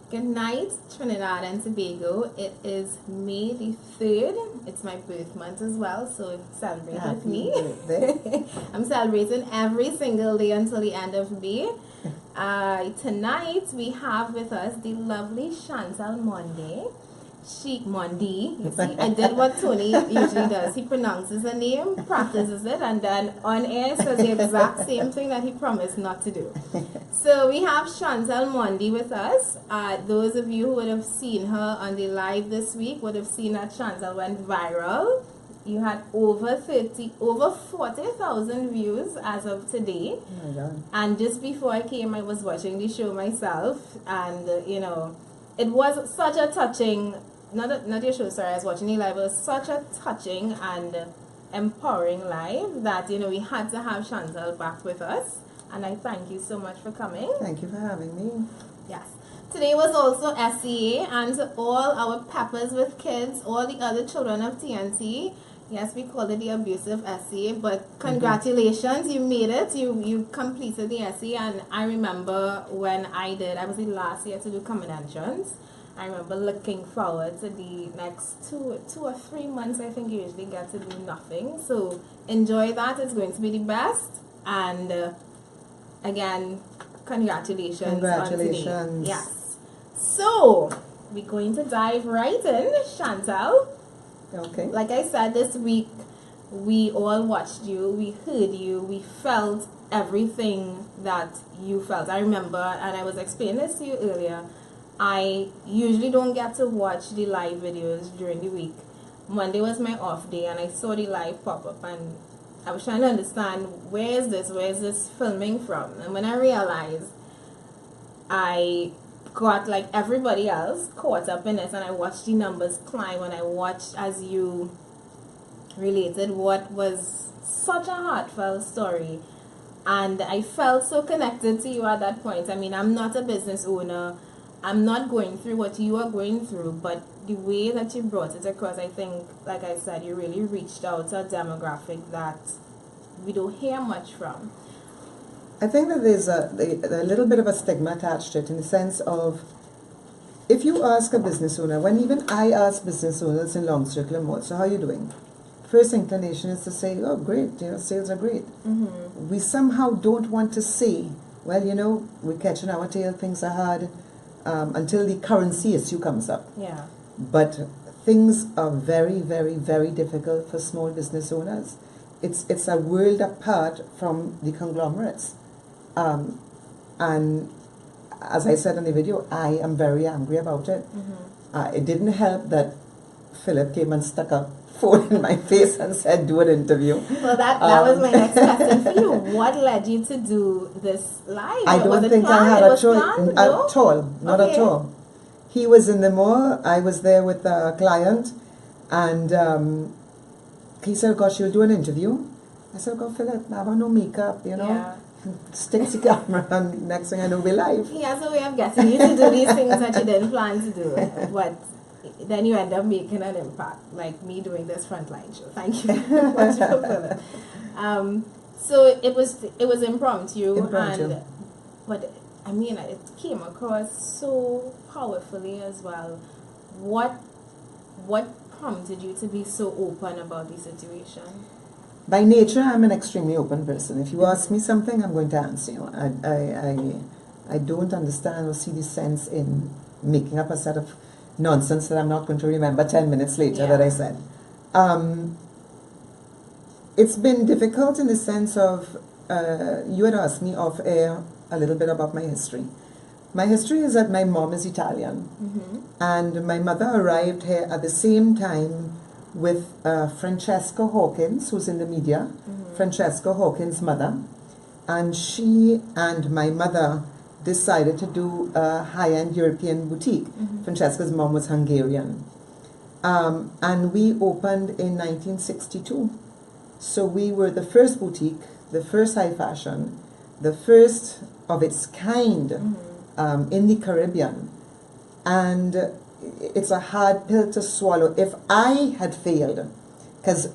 Good night, Trinidad and Tobago. It is May the 3rd. It's my birth month as well, so celebrate with me. I'm celebrating every single day until the end of May. Tonight we have with us the lovely Chantal Monde. Mondi. You see, I did what Tony usually does. He pronounces a name, practices it, and then on air says the exact same thing that he promised not to do. So we have Chantal Mondi with us. Those of you who would have seen her on the live this week would have seen that Chantal went viral. You had over 40,000 views as of today. Oh my God. And just before I came, I was watching the show myself, and it was such a touching. Not your show, sorry, I was watching the live. It was such a touching and empowering live that, we had to have Chantal back with us. And I thank you so much for coming. Thank you for having me. Yes. Today was also SCA, and to all our peppers with kids, all the other children of TNT. Yes, we called it the abusive SCA, but congratulations, you made it. You completed the SCA, and I remember when I was the last year to do common entrance. I remember looking forward to the next two or 3 months. I think you usually get to do nothing. So enjoy that. It's going to be the best. And again, congratulations. Congratulations. On today. Yes. So we're going to dive right in, Chantal. Okay. Like I said, this week we all watched you, we heard you, we felt everything that you felt. I remember, and I was explaining this to you earlier, I usually don't get to watch the live videos during the week. Monday was my off day, and I saw the live pop up, and I was trying to understand where is this filming from. And when I realized, I got, like everybody else, caught up in it, and I watched the numbers climb, and I watched as you related what was such a heartfelt story, and I felt so connected to you at that point. I mean, I'm not a business owner, I'm not going through what you are going through, but the way that you brought it across, I think, like I said, you really reached out to a demographic that we don't hear much from. I think that there's a little bit of a stigma attached to it, in the sense of, if you ask a business owner, when even I ask business owners in Long Circle and Mall, so how are you doing? First inclination is to say, oh great, sales are great. Mm-hmm. We somehow don't want to say, well, we're catching our tail, things are hard, until the currency issue comes up. Yeah. But things are very, very, very difficult for small business owners. It's a world apart from the conglomerates. And as I said in the video, I am very angry about it. Mm-hmm. It didn't help that Philip came and stuck a phone in my face and said, do an interview. Well, that was my next question for you. What led you to do this live? I don't think I had a choice at all. Not at all. He was in the mall. I was there with a client, and he said, gosh, you'll do an interview? I said, God, Philip, I have no makeup, Yeah. Sticks the camera, and next thing I know, we're live. He has a way of getting you to do these things that you didn't plan to do, but then you end up making an impact, like me doing this Frontline show. Thank you very much for Philip. So it was impromptu. But I mean, it came across so powerfully as well. What prompted you to be so open about the situation? By nature, I'm an extremely open person. If you ask me something, I'm going to answer you. I don't understand or see the sense in making up a set of nonsense that I'm not going to remember 10 minutes later that I said. It's been difficult in the sense of, you had asked me off air a little bit about my history. My history is that my mom is Italian, and my mother arrived here at the same time with Francesca Hawkins, who's in the media, Francesca Hawkins' mother, and she and my mother decided to do a high-end European boutique. Francesca's mom was Hungarian. And we opened in 1962. So we were the first boutique, the first high fashion, the first of its kind in the Caribbean. And it's a hard pill to swallow. If I had failed, because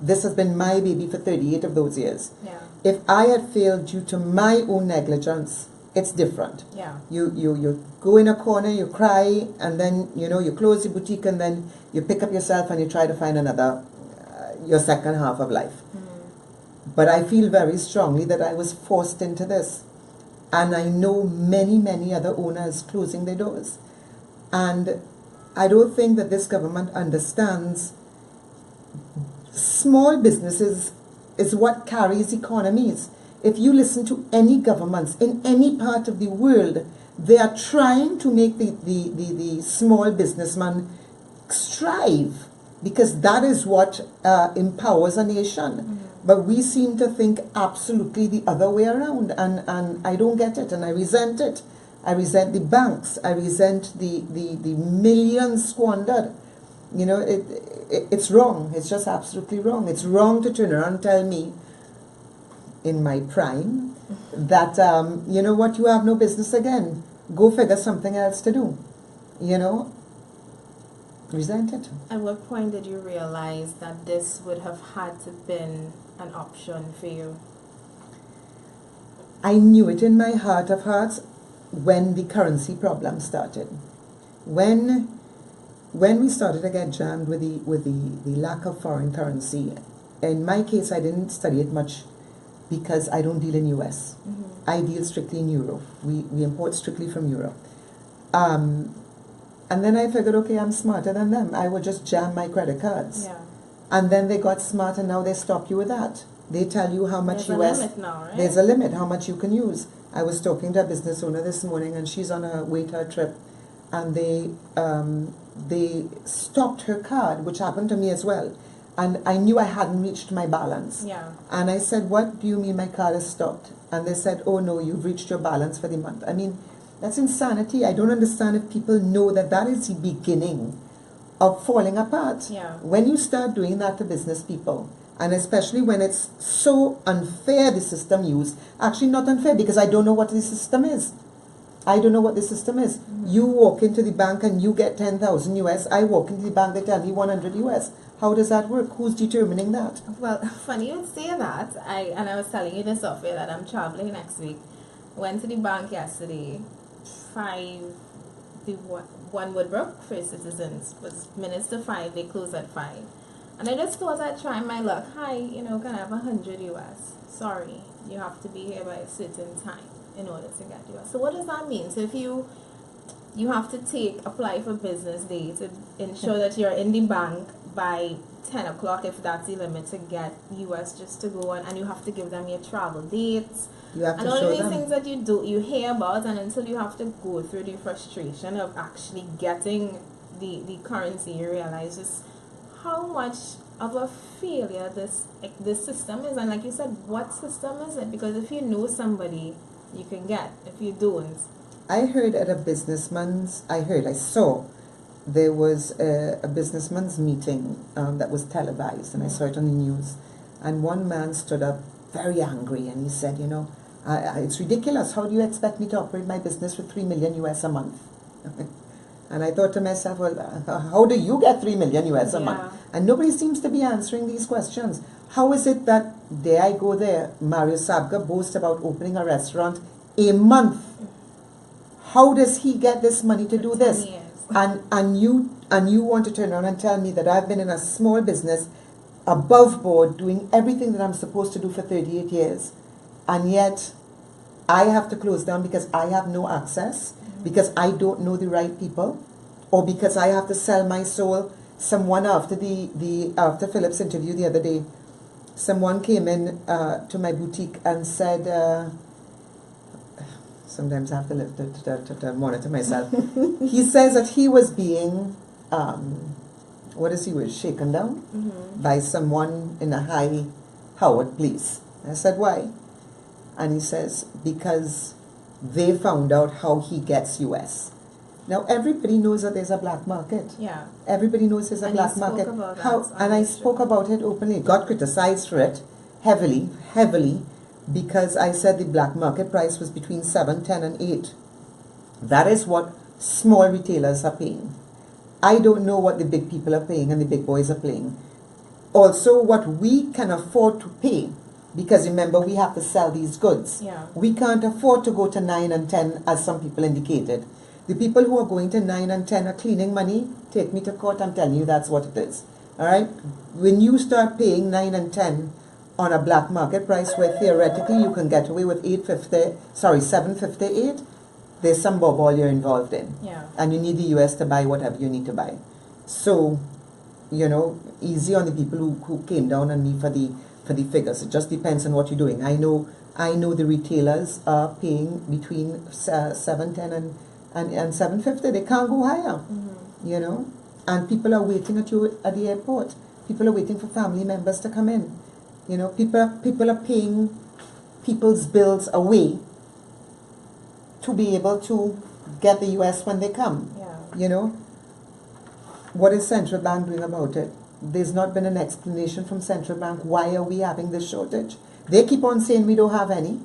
this has been my baby for 38 of those years. Yeah. If I had failed due to my own negligence, it's different. Yeah. You go in a corner, you cry, and then, you close the boutique, and then you pick up yourself and you try to find another, your second half of life. But I feel very strongly that I was forced into this. And I know many, many other owners closing their doors. And I don't think that this government understands small businesses is what carries economies. If you listen to any governments in any part of the world, they are trying to make the small businessman strive, because that is what empowers a nation. But we seem to think absolutely the other way around, and I don't get it, and I resent it. I resent the banks. I resent the millions squandered. It's wrong. It's just absolutely wrong. It's wrong to turn around and tell me, in my prime, that, you know what, you have no business again. Go figure something else to do. Resent it. At what point did you realize that this would have had to been an option for you? I knew it in my heart of hearts when the currency problem started. When we started to get jammed with the lack of foreign currency, in my case, I didn't study it much because I don't deal in US. I deal strictly in Euro. We import strictly from Europe. And then I figured, okay, I'm smarter than them. I would just jam my credit cards. Yeah. And then they got smart, and now they stop you with that. They tell you how much There's a limit now, right? There's a limit how much you can use. I was talking to a business owner this morning, and she's on her way to her trip, and they stopped her card, which happened to me as well. And I knew I hadn't reached my balance. Yeah. And I said, what do you mean my card is stopped? And they said, oh no, you've reached your balance for the month. I mean, that's insanity. I don't understand if people know that that is the beginning of falling apart. Yeah. When you start doing that to business people, and especially when it's so unfair, the system used. Actually not unfair, because I don't know what the system is. I don't know what the system is. You walk into the bank and you get 10,000 US. I walk into the bank, they tell me 100 US. How does that work? Who's determining that? Well, funny you say that. I was telling you this off air that I'm traveling next week. Went to the bank yesterday. One Woodbrook for citizens was minutes to 5. They close at 5. And I just thought I'd try my luck. Hi, can I have 100 US? Sorry, you have to be here by a certain time in order to get US. So what does that mean? So if you have to apply for business day to ensure that you're in the bank by 10 o'clock, if that's the limit, to get US just to go on, and you have to give them your travel dates. You have to and all show of these them. things that you hear about, and until you have to go through the frustration of actually getting the currency, you realize just how much of a failure this system is. And like you said, what system is it? Because if you know somebody, you can get. If you don't, I heard at I saw there was a businessman's meeting that was televised, and I saw it on the news, and one man stood up very angry, and he said, it's ridiculous. How do you expect me to operate my business with 3 million US a month? And I thought to myself, well, how do you get 3 million US a month? And nobody seems to be answering these questions. How is it that Mario Sabga boasts about opening a restaurant a month? How does he get this money to do this? And you want to turn around and tell me that I've been in a small business above board doing everything that I'm supposed to do for 38 years, and yet I have to close down because I have no access, because I don't know the right people, or because I have to sell my soul. Someone after after Philip's interview the other day, someone came in to my boutique and said, sometimes I have to monitor myself. He says that he was being, shaken down by someone in a high Howard police. I said, why? And he says, because they found out how he gets US. Now everybody knows that there's a black market. Yeah. Everybody knows there's a black market. And I spoke about it openly. Got criticized for it heavily, because I said the black market price was between 7, 10, and 8. That is what small retailers are paying. I don't know what the big people are paying and the big boys are paying. Also, what we can afford to pay Because remember, we have to sell these goods. Yeah. We can't afford to go to 9 and 10 as some people indicated. The people who are going to 9 and 10 are cleaning money. Take me to court, I'm telling you that's what it is. Alright? When you start paying 9 and 10 on a black market price where theoretically you can get away with 758, there's some bobble you're involved in. Yeah. And you need the US to buy whatever you need to buy. So, easy on the people who came down on me for the figures. It just depends on what you're doing. I know the retailers are paying between 710 and 750. They can't go higher. Mm-hmm. And people are waiting at you at the airport. People are waiting for family members to come in. People are paying people's bills away to be able to get the US when they come. Yeah. What is central bank doing about it? There's not been an explanation from central bank. Why are we having this shortage? They keep on saying we don't have any,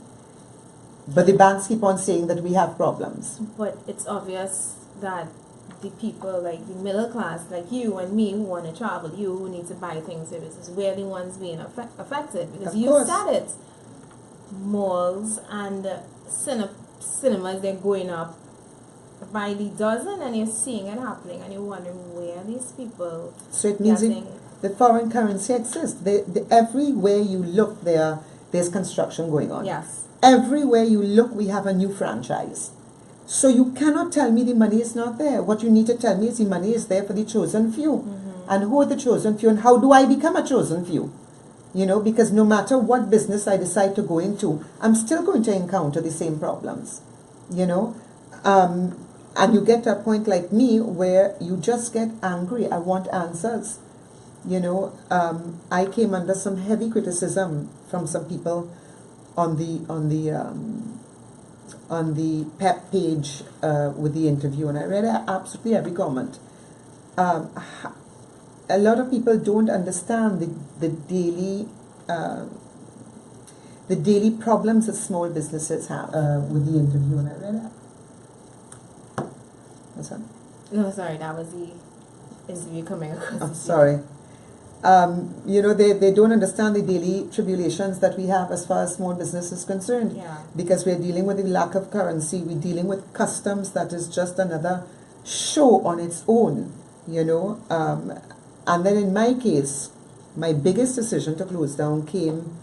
but the banks keep on saying that we have problems. But it's obvious that the people, like the middle class, like you and me, who want to travel, you who need to buy things, services, we're the ones being affected. Because Of you course. said it. Malls and cinemas, they're going up by the dozen, and you're seeing it happening, and you're wondering where these people So it means getting. the foreign currency exists. Everywhere you look, there's construction going on. Yes. Everywhere you look, we have a new franchise. So you cannot tell me the money is not there. What you need to tell me is the money is there for the chosen few. Mm-hmm. And who are the chosen few, and how do I become a chosen few? Because no matter what business I decide to go into, I'm still going to encounter the same problems. And you get to a point like me where you just get angry. I want answers. I came under some heavy criticism from some people on the PEP page with the interview, and I read absolutely every comment. A lot of people don't understand the daily problems that small businesses have with the interview, and I read that. What's that? No, sorry, that was the interview coming across. I'm sorry. They don't understand the daily tribulations that we have as far as small business is concerned. Yeah. Because we're dealing with the lack of currency, we're dealing with customs that is just another show on its own, And then in my case, my biggest decision to close down came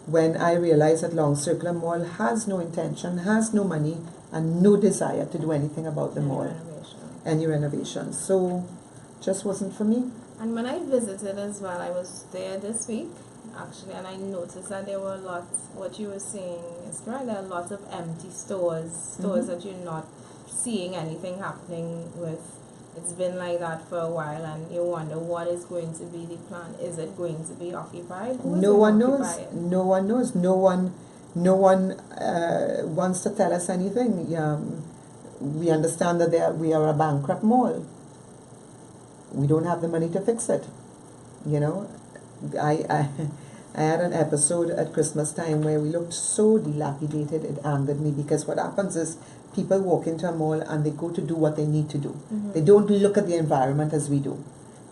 when I realized that Long Circular Mall has no intention, has no money, and no desire to do anything about the mall. Any renovation. So, just wasn't for me. And when I visited as well, I was there this week, actually, and I noticed that there were a lot, what you were saying is correct, there are lots of empty stores that you're not seeing anything happening with. It's been like that for a while, and you wonder what is going to be the plan. Is it going to be occupied? No one knows. No one knows. No one wants to tell us anything. We understand that we are a bankrupt mall. We don't have the money to fix it. I had an episode at Christmas time where we looked so dilapidated, it angered me, because what happens is people walk into a mall and they go to do what they need to do. Mm-hmm. They don't look at the environment as we do.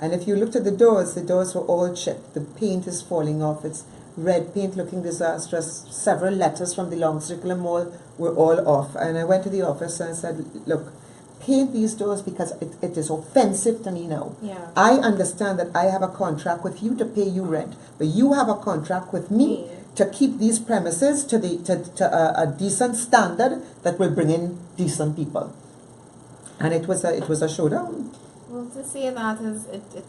And if you looked at the doors were all chipped. The paint is falling off. It's red paint looking disastrous. Several letters from the Long Circular Mall were all off. And I went to the office and I said, look, paint these doors because it is offensive to me now. Yeah. I understand that I have a contract with you to pay you rent, but you have a contract with me to keep these premises to a decent standard that will bring in decent people. And it was a showdown. Well, to say that it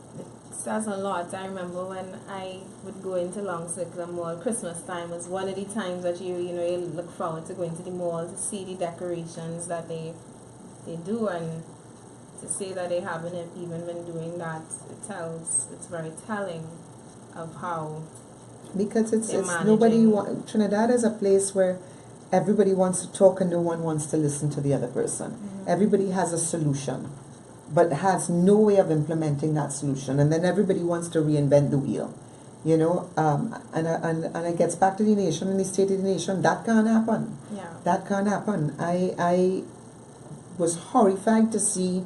says a lot. I remember when I would go into Long Circular Mall, Christmas time was one of the times that you look forward to going to the mall to see the decorations that they do, and to say that they haven't even been doing that, it's very telling of how. Because it's nobody Trinidad is a place where everybody wants to talk and no one wants to listen to the other person. Mm-hmm. Everybody has a solution, but has no way of implementing that solution, and then everybody wants to reinvent the wheel. And it gets back to the nation and the state of the nation. That can't happen. Yeah. That can't happen. I was horrified to see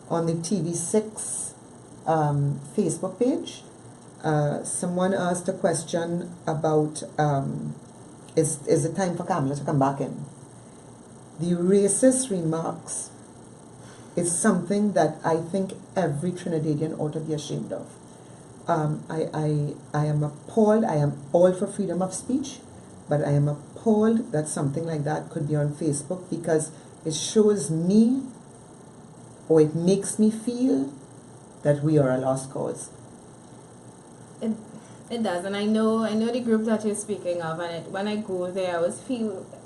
on the TV6 Facebook page Someone asked a question about is it time for Kamala to come back in? The racist remarks is something that I think every Trinidadian ought to be ashamed of. I am appalled. I am all for freedom of speech, but I am appalled that something like that could be on Facebook, because it shows me, or it makes me feel, that we are a lost cause. It does, and I know the group that you're speaking of, and when I go there, I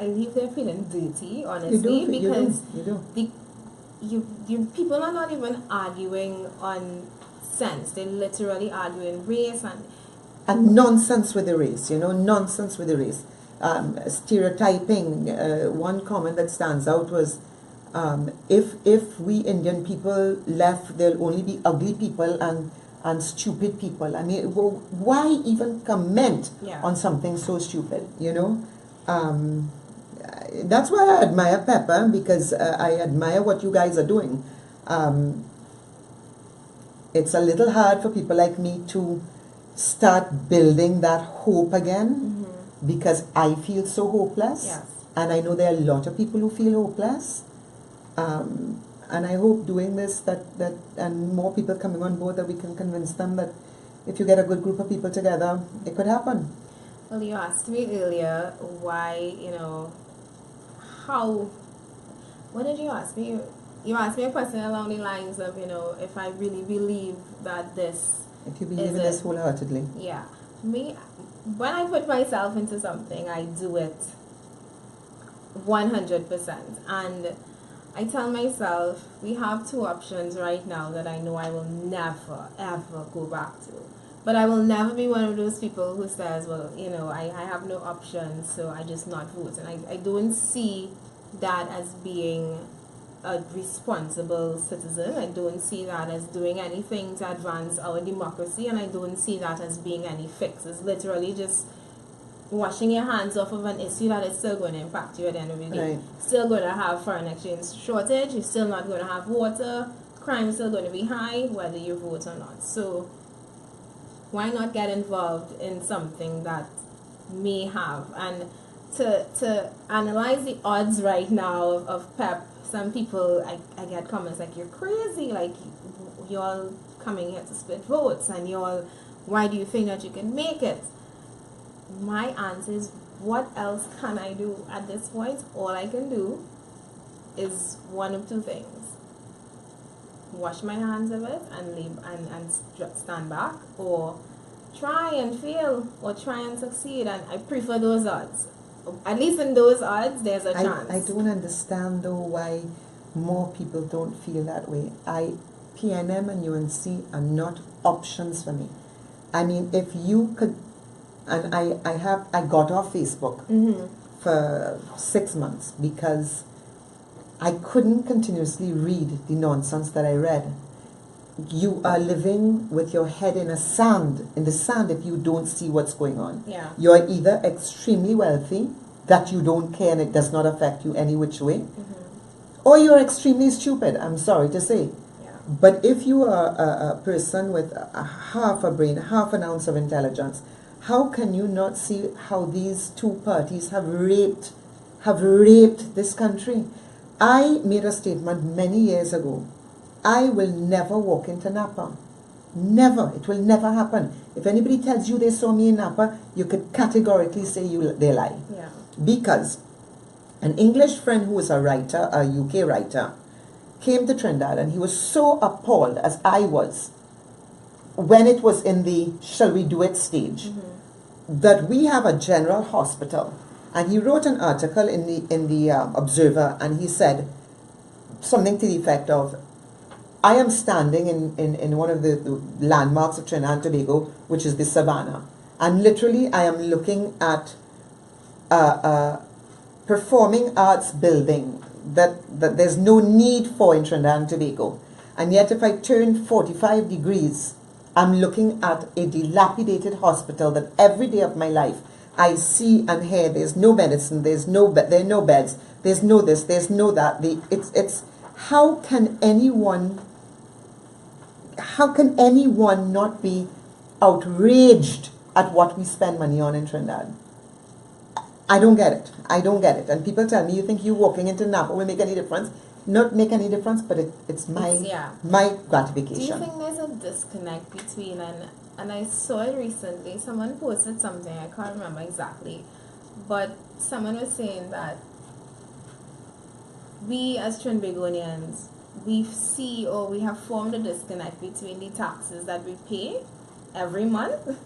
leave there feeling dirty, honestly, because people are not even arguing on sense; they're literally arguing race and nonsense with the race. Nonsense with the race. Stereotyping. One comment that stands out was, if we Indian people left, there'll only be ugly people and stupid people. I mean, why even comment on something so stupid? That's why I admire Pepper, because I admire what you guys are doing. It's a little hard for people like me to start building that hope again, because I feel so hopeless. Yes. And I know there are a lot of people who feel hopeless. And I hope doing this that and more people coming on board, that we can convince them that if you get a good group of people together, it could happen. Well, you asked me earlier why, what did you ask me? You asked me a question along the lines of, if I really believe that this... If you believe in this wholeheartedly. Yeah. When I put myself into something, I do it 100%. And I tell myself, we have two options right now that I know I will never, ever go back to. But I will never be one of those people who says, well, I have no options, so I just not vote. And I don't see that as being a responsible citizen. I don't see that as doing anything to advance our democracy, and I don't see that as being any fix. It's literally just washing your hands off of an issue that is still going to impact you at the end of the day. Right. Still going to have foreign exchange shortage, you're still not going to have water, crime is still going to be high, whether you vote or not. So why not get involved in something that may have? And to analyze the odds right now of PEP, some people, I get comments like, you're crazy, like you're coming here to split votes, and why do you think that you can make it? My answer is, what else can I do at this point? All I can do is one of two things: wash my hands of it and leave and stand back, or try and fail, or try and succeed. And I prefer those odds. At least in those odds, there's a chance. I don't understand though why more people don't feel that way. PNM and UNC are not options for me. I mean, if you could. And I got off Facebook for 6 months because I couldn't continuously read the nonsense that I read. You are living with your head in the sand if you don't see what's going on. Yeah. You're either extremely wealthy, that you don't care and it does not affect you any which way, or you're extremely stupid, I'm sorry to say. Yeah. But if you are a person with half a brain, half an ounce of intelligence, how can you not see how these two parties have raped this country? I made a statement many years ago. I will never walk into Napa. Never. It will never happen. If anybody tells you they saw me in Napa, you could categorically say they lie. Yeah. Because an English friend who was a writer, a UK writer, came to Trinidad, and he was so appalled, as I was, when it was in the shall we do it stage, that we have a general hospital. And he wrote an article in the Observer, and he said something to the effect of, I am standing in one of the landmarks of Trinidad and Tobago, which is the Savannah. And literally I am looking at a performing arts building that there's no need for in Trinidad and Tobago. And yet if I turn 45 degrees, I'm looking at a dilapidated hospital that every day of my life I see and hear there's no medicine, there are no beds, there's no this, there's no that. It's how can anyone not be outraged at what we spend money on in Trinidad. I don't get it. I don't get it. And people tell me, you think you walking into Napa will make any difference? Not make any difference, but it's my gratification. Do you think there's a disconnect between, and I saw it recently, someone posted something, I can't remember exactly, but someone was saying that we as Trinbagonians, we have formed a disconnect between the taxes that we pay every month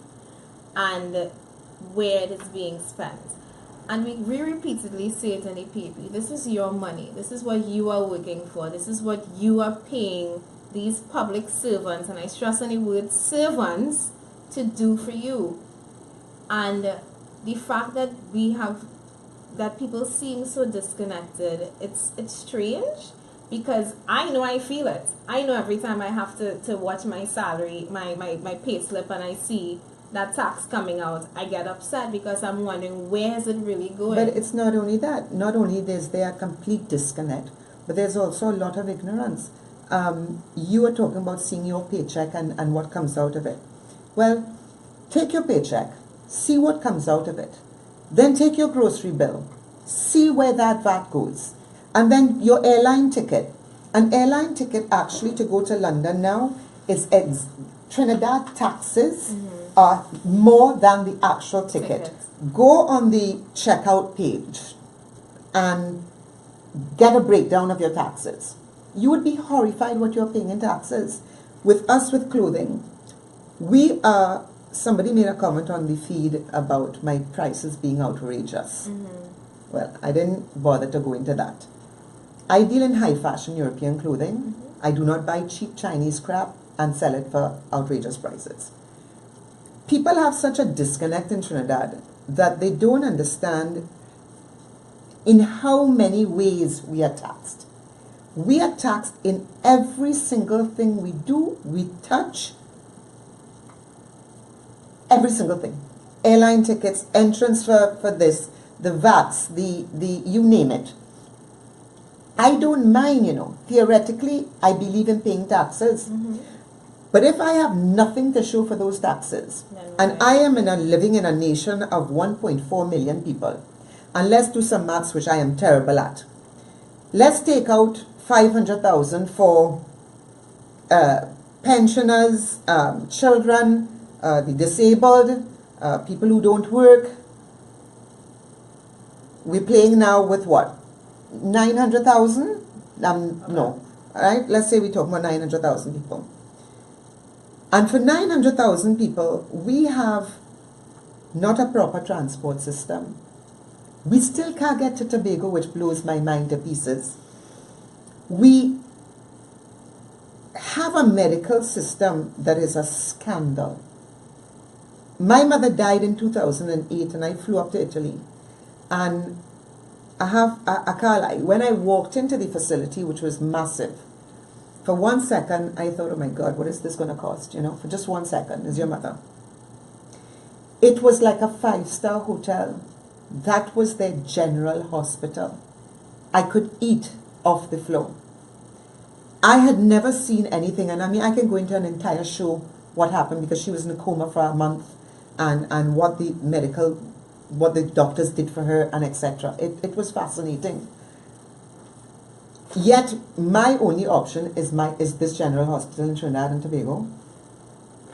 and where it is being spent. And we repeatedly say it in the paper, this is your money, this is what you are working for, this is what you are paying these public servants, and I stress on the word servants, to do for you. And the fact that that people seem so disconnected, it's strange, because I know I feel it. I know every time I have to watch my salary, my pay slip, and I see that tax coming out, I get upset because I'm wondering, where is it really going? But it's not only that. Not only is there a complete disconnect, but there's also a lot of ignorance. You are talking about seeing your paycheck and what comes out of it. Well, take your paycheck, see what comes out of it. Then take your grocery bill, see where that VAT goes. And then your airline ticket. An airline ticket actually to go to London now is Trinidad taxes are more than the actual ticket. Go on the checkout page and get a breakdown of your taxes. You would be horrified what you're paying in taxes. With us with clothing, somebody made a comment on the feed about my prices being outrageous. Well, I didn't bother to go into that. I deal in high fashion European clothing. I do not buy cheap Chinese crap and sell it for outrageous prices. People have such a disconnect in Trinidad that they don't understand in how many ways we are taxed. We are taxed in every single thing we do, we touch, every single thing. Airline tickets, entrance for this, the VATs, the you name it. I don't mind, theoretically, I believe in paying taxes. But if I have nothing to show for those taxes, and I am living in a nation of 1.4 million people, and let's do some maths, which I am terrible at. Let's take out 500,000 for pensioners, children, the disabled, people who don't work. We're playing now with what? 900,000? No. All right? Let's say we're talking about 900,000 people. And for 900,000 people, we have not a proper transport system. We still can't get to Tobago, which blows my mind to pieces. We have a medical system that is a scandal. My mother died in 2008 and I flew up to Italy. And I can't lie, when I walked into the facility, which was massive, for 1 second, I thought, oh my God, what is this going to cost? For just 1 second, is your mother. It was like a 5-star hotel. That was their general hospital. I could eat off the floor. I had never seen anything, and I mean, I can go into an entire show what happened, because she was in a coma for a month, and what the doctors did for her, and etc. It was fascinating. Yet my only option is this general hospital in Trinidad and Tobago.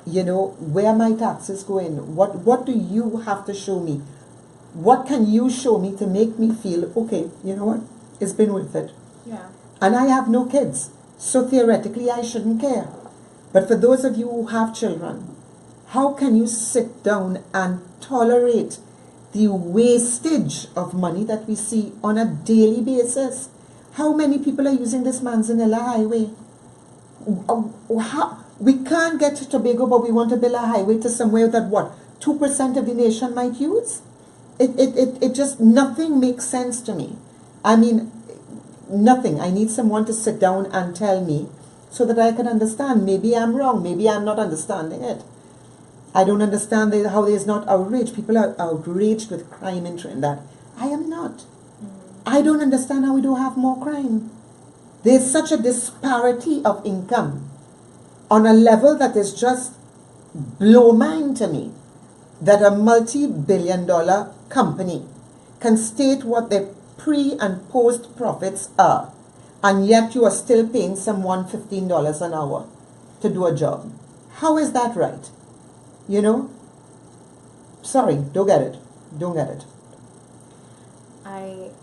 Where my taxes go in? What do you have to show me? What can you show me to make me feel, okay, you know what? It's been worth it. Yeah. And I have no kids, so theoretically I shouldn't care. But for those of you who have children, how can you sit down and tolerate the wastage of money that we see on a daily basis? How many people are using this Manzanilla highway? We can't get to Tobago, but we want to build a highway to somewhere that 2% of the nation might use? It just, nothing makes sense to me. I mean, nothing. I need someone to sit down and tell me so that I can understand. Maybe I'm wrong. Maybe I'm not understanding it. I don't understand how there's not outrage. People are outraged with crime in Trinidad. I am not. I don't understand how we don't have more crime. There's such a disparity of income on a level that is just blow mind to me that a multi-billion-dollar company can state what their pre and post profits are, and yet you are still paying someone $15 an hour to do a job. How is that right? You know? Sorry, don't get it. Don't get it.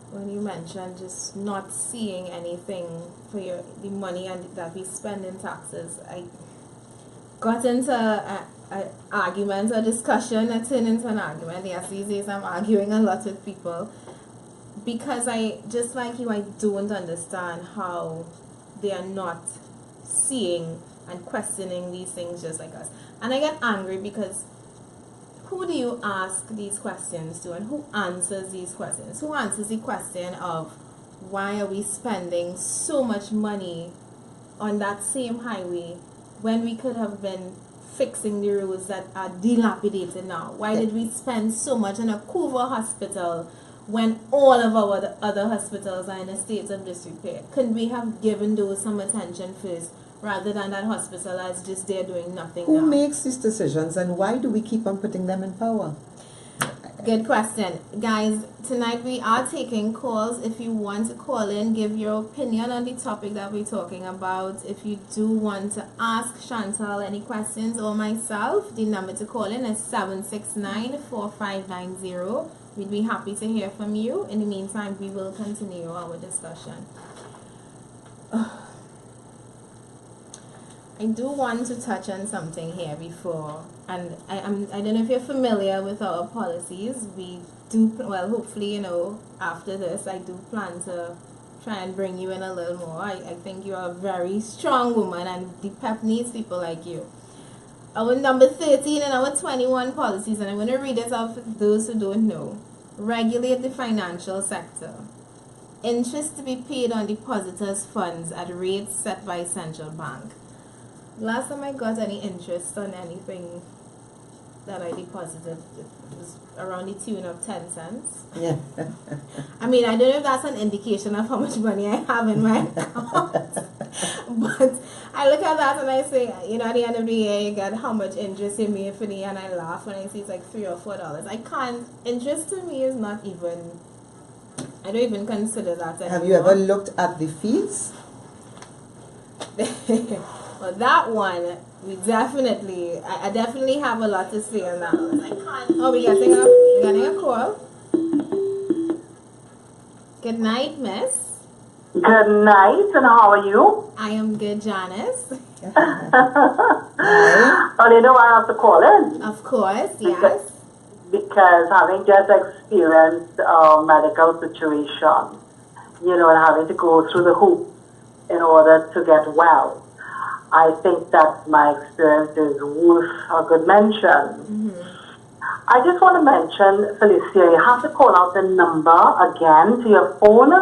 When you mentioned just not seeing anything for the money that we spend in taxes, I got into an argument, a discussion that turned into an argument. Yes, these days I'm arguing a lot with people because just like you, I don't understand how they are not seeing and questioning these things just like us. And I get angry because who do you ask these questions to, and who answers these questions? Who answers the question of why are we spending so much money on that same highway when we could have been fixing the roads that are dilapidated now? Why did we spend so much on a Couva hospital when all of our other hospitals are in a state of disrepair? Couldn't we have given those some attention first, rather than that hospital as just there doing nothing? Who makes these decisions, and why do we keep on putting them in power? Good question. Guys, tonight we are taking calls. If you want to call in, give your opinion on the topic that we're talking about. If you do want to ask Chantal any questions or myself, the number to call in is 769-4590. We'd be happy to hear from you. In the meantime, we will continue our discussion. I do want to touch on something here before, and I don't know if you're familiar with our policies. We do, well, hopefully, you know, after this, I do plan to try and bring you in a little more. I think you're a very strong woman, and the PEP needs people like you. Our number 13 and our 21 policies, and I'm going to read it out for those who don't know. Regulate the financial sector. Interest to be paid on depositors' funds at rates set by central bank. Last time I got any interest on anything that I deposited, it was around the tune of 10 cents. Yeah. I mean, I don't know if that's an indication of how much money I have in my account. But I look at that and I say, you know, at the end of the year, you get how much interest you made for me, and I laugh when I see it's like $3 or $4. I can't, interest to me is not even, I don't even consider that anymore. Have you ever looked at the fees? Well, that one, we definitely, I definitely have a lot to say on that one. I can't. Oh, we're getting a call. Good night, miss. Good night, and how are you? I am good, Janice. Oh, you know I have to call in. Of course, yes. Because having just experienced a medical situation, you know, and having to go through the hoop in order to get well, I think that my experience is worth a good mention. Mm-hmm. I just want to mention, Felicia, you have to call out the number again to your phone,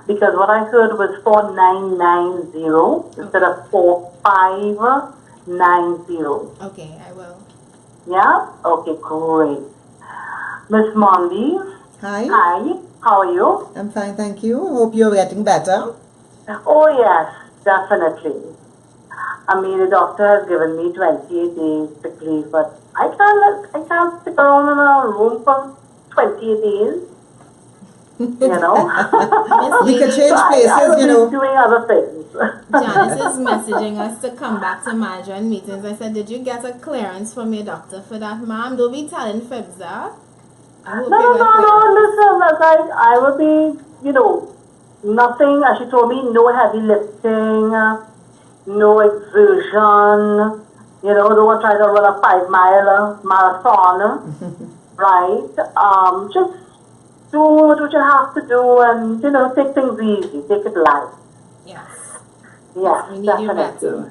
because what I heard was 4990 instead of 4590. Okay, I will. Yeah? Okay, great. Miss Mondi. Hi. Hi, how are you? I'm fine, thank you. Hope you're getting better. Oh, yes, definitely. I mean, the doctor has given me 28 days sick leave, but I can't stick around in a room for 28 days. You know? We could change places, I you know. doing other things. Janice is messaging us to come back to management meetings. I said, did you get a clearance from your doctor for that, ma'am? Don't be telling fibs, huh? No, listen, I will be, you know, nothing, as she told me, no heavy lifting, no exertion, you know, don't try to run a 5-mile marathon, right? Just do what you have to do, and, you know, take things easy, take it light. Yes. Yes, We need definitely. you back too.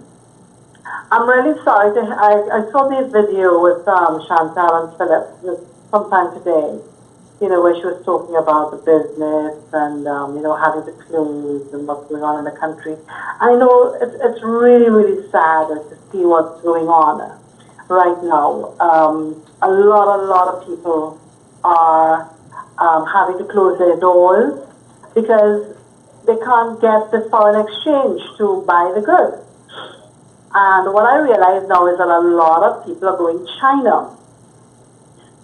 I'm really sorry I saw the video with Chantal and Philip sometime today, you know, where she was talking about the business and, you know, having to close and what's going on in the country. I know it's really, really sad to see what's going on right now. A lot of people are having to close their doors because they can't get the foreign exchange to buy the goods. And what I realize now is that a lot of people are going China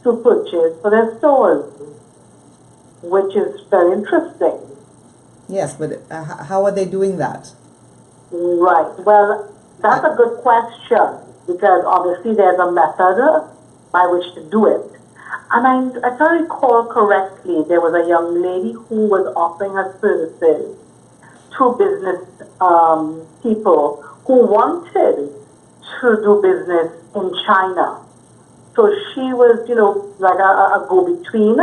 to purchase for their stores, which is very interesting. Yes, but how are they doing that? Right. Well, that's a good question because obviously there's a method by which to do it. And if I recall correctly, there was a young lady who was offering her services to business people who wanted to do business in China. So she was, like a go-between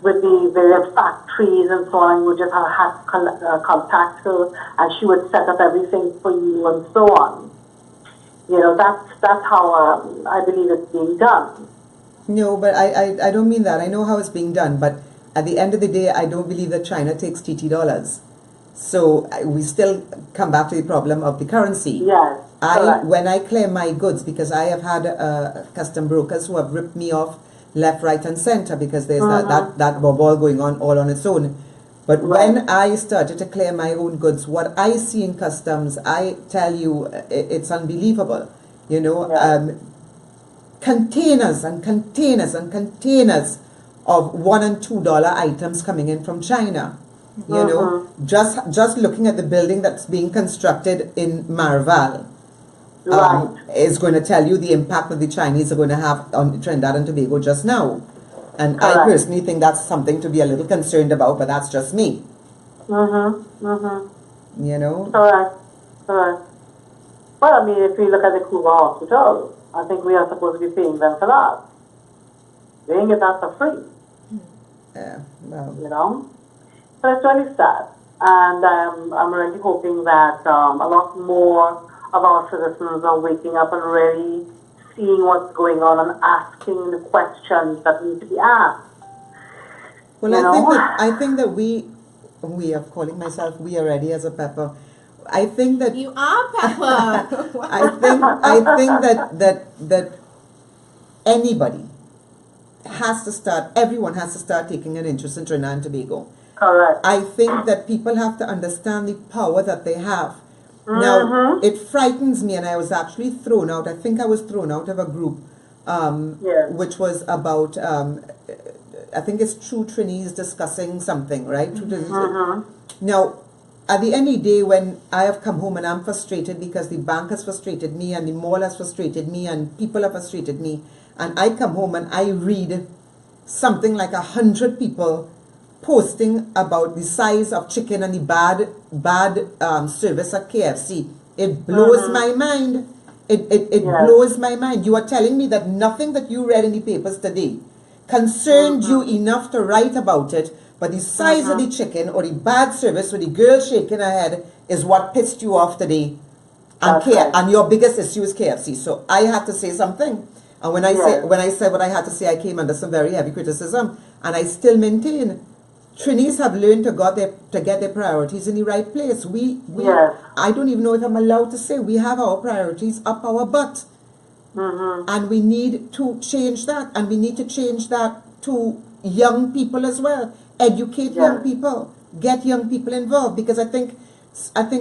with the various factories and so on. You just have to contact her, and she would set up everything for you and so on. That's how I believe it's being done. No, but I don't mean that. I know how it's being done, but at the end of the day, I don't believe that China takes TT dollars. So we still come back to the problem of the currency. Yes. When I clear my goods, because I have had custom brokers who have ripped me off left, right, and center because there's that ball going on all on its own. But when I started to clear my own goods, what I see in customs, I tell you, it's unbelievable. Containers and containers and containers of $1 and $2 items coming in from China. Just looking at the building that's being constructed in Marval is going to tell you the impact that the Chinese are going to have on Trinidad and Tobago just now. And I personally think that's something to be a little concerned about, but that's just me. Correct. Well, I mean, if we look at the Cuba hospital, I think we are supposed to be paying them for that. They ain't get that for free. Yeah, well. So it's really sad. And I'm really hoping that a lot more of our citizens are waking up and really seeing what's going on and asking the questions that need to be asked. Well, I think that we are calling myself we already as a Pepper. I think that you are Pepper. I think that anybody has to start. Everyone has to start taking an interest in Trinidad and Tobago. Correct. I think that people have to understand the power that they have. Now, it frightens me, and I was actually thrown out. I think I was thrown out of a group, which was about, I think it's True Trinis discussing something, right? Now, at the end of the day, when I have come home and I'm frustrated because the bank has frustrated me and the mall has frustrated me and people have frustrated me, and I come home and I read something like 100 people posting about the size of chicken and the bad service at KFC. It blows my mind. It blows my mind. You are telling me that nothing that you read in the papers today concerned you enough to write about it, but the size of the chicken or the bad service or the girl shaking her head is what pissed you off today. And your biggest issue is KFC. So I had to say something. And when I said what I had to say, I came under some very heavy criticism. And I still maintain Trinis have learned to get their priorities in the right place. I don't even know if I'm allowed to say we have our priorities up our butt. And we need to change that. And we need to change that to young people as well. Educate young people. Get young people involved. Because I think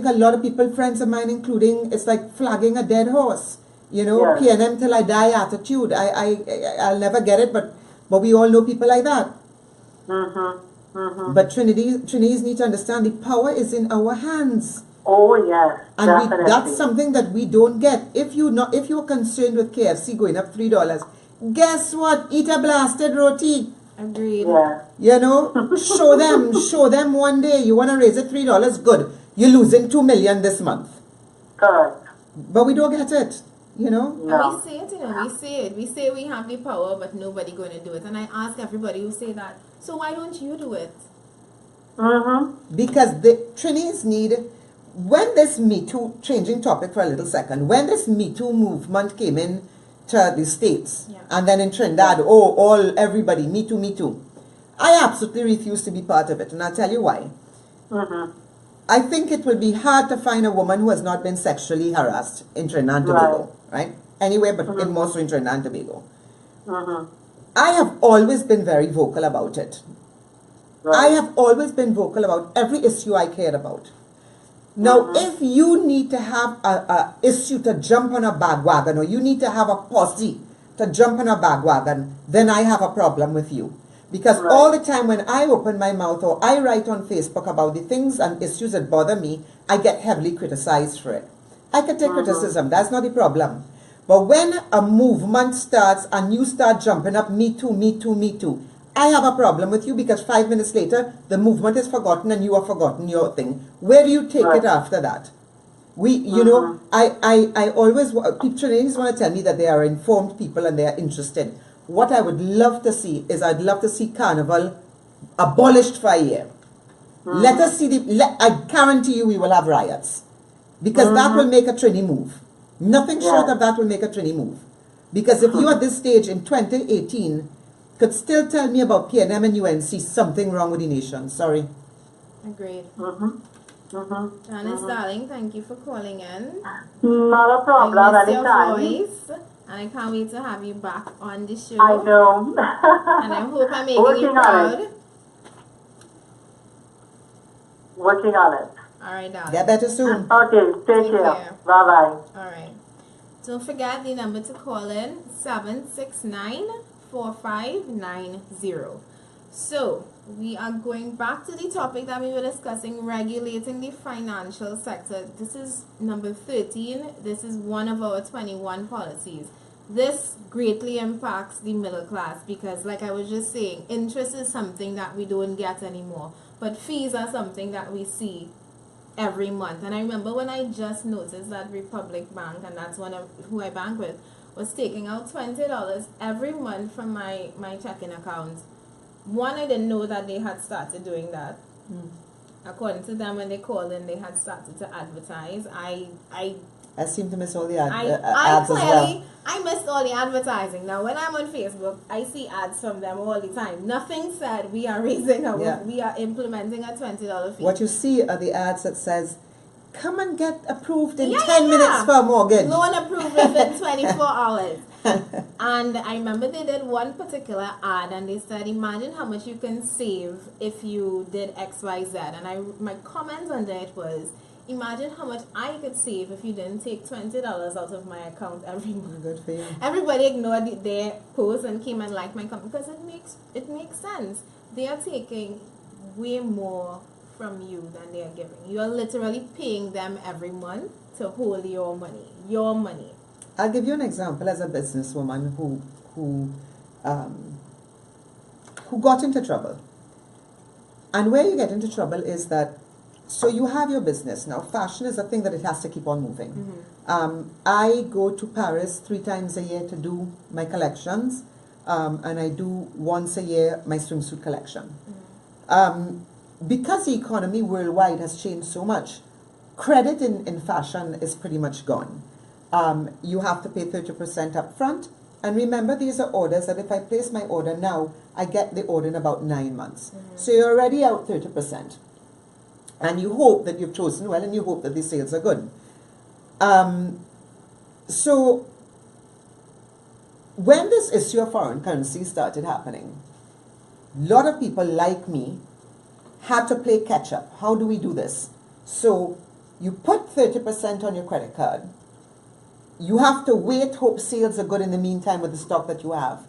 a lot of people, friends of mine including, it's like flagging a dead horse. PNM till I die attitude. I'll never get it, but we all know people like that. But Trinidadians need to understand the power is in our hands. Oh yes, and that's something that we don't get. If you're concerned with KFC going up $3, guess what? Eat a blasted roti. Agreed. Yeah. Show them one day. You want to raise it $3? Good. You're losing $2 million this month. Correct. But we don't get it. No. And we say it, we say we have the power, but nobody going to do it. And I ask everybody who say that, so why don't you do it? Because the Trinis need, when this Me Too, changing topic for a little second, when this Me Too movement came in to the States, and then in Trinidad, everybody, Me Too, I absolutely refuse to be part of it, and I'll tell you why. I think it will be hard to find a woman who has not been sexually harassed in Trinidad and Tobago, right? Anywhere but in most in Trinidad and Tobago. I have always been very vocal about it. I have always been vocal about every issue I cared about. Now, if you need to have a issue to jump on a bandwagon, or you need to have a posse to jump on a bandwagon, then I have a problem with you. Because all the time when I open my mouth or I write on Facebook about the things and issues that bother me, I get heavily criticized for it. I can take criticism, that's not the problem. But when a movement starts and you start jumping up, me too, me too, me too, I have a problem with you, because 5 minutes later, the movement is forgotten and you have forgotten your thing. Where do you take it after that? You know, I always, Trinidadians want to tell me that they are informed people and they are interested. What I would love to see is, I'd love to see Carnival abolished for a year. Let us see I guarantee you we will have riots. Because that will make a Trini move. Nothing short of that will make a Trini move. Because if you at this stage in 2018 could still tell me about PNM and UNC, something wrong with the nation. Sorry. Agreed. Janice, darling, thank you for calling in. Not a problem, I miss anytime. your voice, and I can't wait to have you back on the show. I know. And I hope I'm making you proud. Working on it. All right, darling. Get better soon. Okay, take care. Bye-bye. All right. Don't forget the number to call in, 769-4590. So, we are going back to the topic that we were discussing, regulating the financial sector. This is number 13. This is one of our 21 policies. This greatly impacts the middle class because, like I was just saying, interest is something that we don't get anymore. But fees are something that we see every month. And I remember when I just noticed that Republic Bank, and that's one of who I bank with, was taking out $20 every month from my checking account. One, I didn't know that they had started doing that. According to them, when they called in, they had started to advertise. I seem to miss all the ads clearly, as well. I missed all the advertising. Now, when I'm on Facebook, I see ads from them all the time. Nothing said we are raising we are implementing a $20 fee. What you see are the ads that says, come and get approved in 10 minutes for a mortgage. Loan approved within 24 hours. And I remember they did one particular ad and they said, imagine how much you can save if you did XYZ. And my comment under it was, imagine how much I could save if you didn't take $20 out of my account every month. Good for you. Everybody ignored their post and came and liked my comment because it makes sense. They are taking way more from you than they are giving. You are literally paying them every month to hold your money. Your money. I'll give you an example as a businesswoman who got into trouble. And where you get into trouble is that, so you have your business. Now, fashion is a thing that it has to keep on moving. I go to Paris 3 times a year to do my collections, and I do once a year my swimsuit collection. Because the economy worldwide has changed so much, credit in fashion is pretty much gone. You have to pay 30% up front. And remember, these are orders that if I place my order now, I get the order in about 9 months. So you're already out 30%. And you hope that you've chosen well and you hope that the sales are good. So when this issue of foreign currency started happening, a lot of people like me had to play catch up. How do we do this? So you put 30% on your credit card. You have to wait, hope sales are good in the meantime with the stock that you have.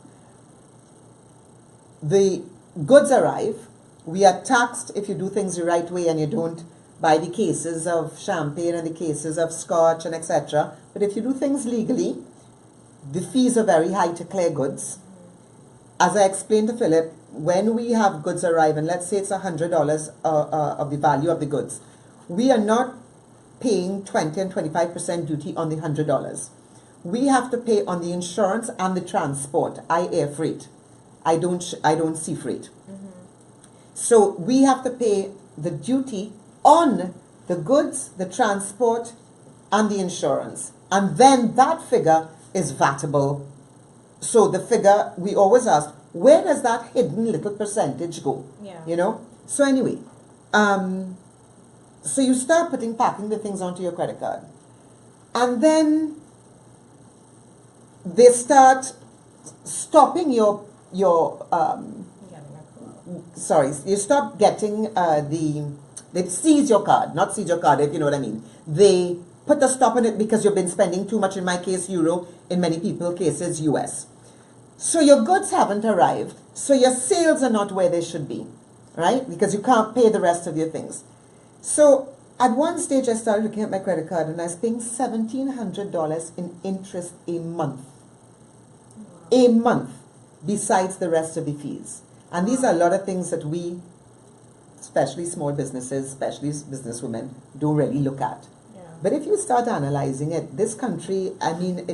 The goods arrive. We are taxed if you do things the right way and you don't buy the cases of champagne and the cases of scotch and etc. But if you do things legally, the fees are very high to clear goods. As I explained to Philip, when we have goods arrive, and let's say it's $100 of the value of the goods, we are not paying 20 and 25% duty on the $100. We have to pay on the insurance and the transport. I air freight. I don't sea freight. So we have to pay the duty on the goods, the transport, and the insurance. And then that figure is VATable. So the figure, we always ask, where does that hidden little percentage go? Yeah. You know? So anyway, so you start packing the things onto your credit card. And then they start stopping you stop getting They seize your card, not seize your card, if you know what I mean. They put a stop on it because you've been spending too much, in my case, euro, in many people's cases, US. So your goods haven't arrived, so your sales are not where they should be, right? Because you can't pay the rest of your things. So at one stage, I started looking at my credit card and I was paying $1,700 in interest a month. A month, besides the rest of the fees. And these are a lot of things that we, especially small businesses, especially businesswomen, don't really look at. Yeah. But if you start analyzing it, this country, I mean,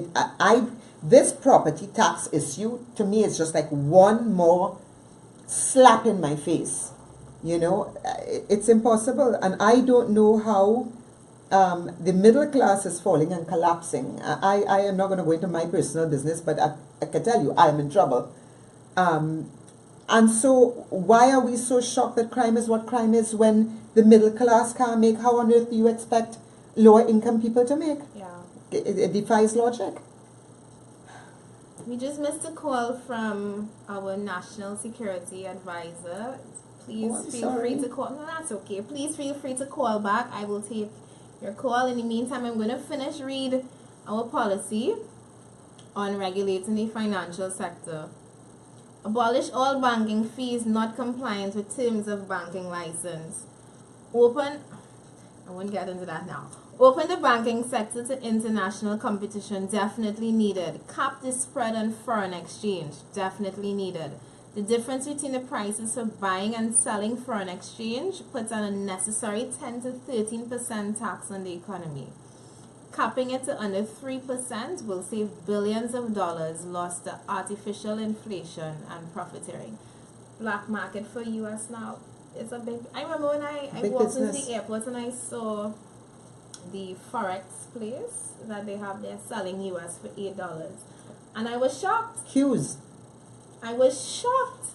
this property tax issue, to me, is just like one more slap in my face. You know, it's impossible. And I don't know how the middle class is falling and collapsing. I am not going to go into my personal business, but I can tell you, I am in trouble. And so why are we so shocked that crime is what crime is when the middle class can't make? How on earth do you expect lower income people to make? Yeah. It defies logic. We just missed a call from our national security advisor. Please feel free to call. No, that's okay. Please feel free to call back. I will take your call. In the meantime, I'm going to read our policy on regulating the financial sector. Abolish all banking fees not compliant with terms of banking license. I won't get into that now. Open the banking sector to international competition, definitely needed. Cap the spread on foreign exchange, definitely needed. The difference between the prices for buying and selling foreign exchange puts an unnecessary 10 to 13% tax on the economy. Capping it to under 3% will save billions of dollars lost to artificial inflation and profiteering. Black market for US now is a big... I remember when I walked into the airport and I saw the Forex place that they have there selling US for $8. And I was shocked. Hughes. I was shocked.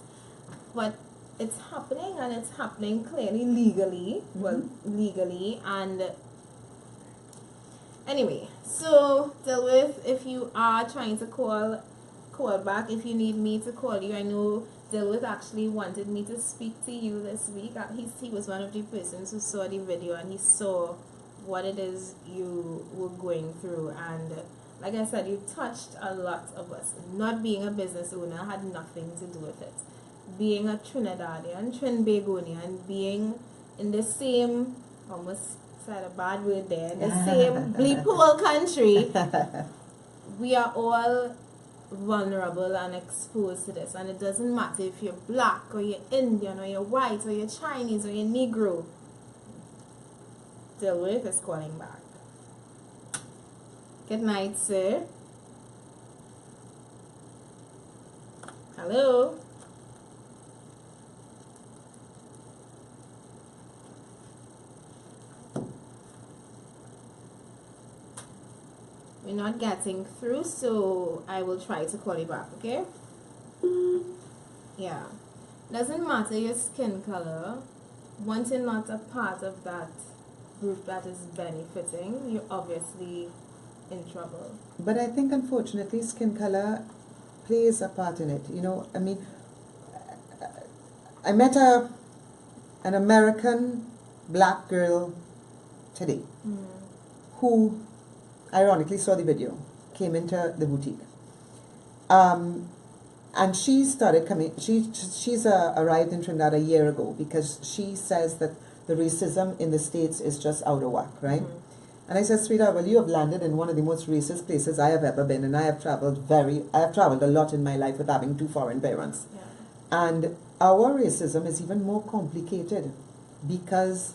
But it's happening, and it's happening clearly legally. Mm-hmm. Well, legally. And anyway, so Dilworth, if you are trying to call back, if you need me to call you, I know Dilworth actually wanted me to speak to you this week. He was one of the persons who saw the video, and he saw what it is you were going through. And like I said, you touched a lot of us. Not being a business owner had nothing to do with it. Being a Trinidadian, Trinbagonian, being in the same, almost said a bad word there, in the same bleep whole country, we are all vulnerable and exposed to this. And it doesn't matter if you're black or you're Indian or you're white or you're Chinese or you're Negro. Dilworth is calling back. Good night, sir. Hello. We're not getting through, so I will try to call you back, okay? Yeah. Doesn't matter your skin color. Once you're not a part of that group that is benefiting, you're obviously in trouble. But I think, unfortunately, skin color plays a part in it. You know, I mean, I met an American black girl today who, ironically, saw the video, came into the boutique. And she started coming, she's arrived in Trinidad a year ago because she says that the racism in the States is just out of whack, right? And I said, sweetheart, well, you have landed in one of the most racist places I have ever been, and I have traveled a lot in my life with having 2 foreign parents. Yeah. And our racism is even more complicated because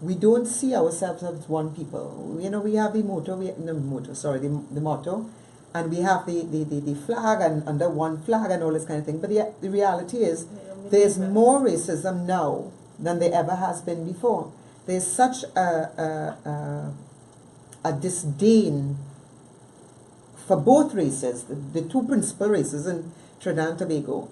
we don't see ourselves as one people. You know, we have the motto, the motto, and we have the flag, and under one flag and all this kind of thing. But the reality is, there's more racism now than there ever has been before. There's such a disdain for both races, the 2 principal races in Trinidad and Tobago.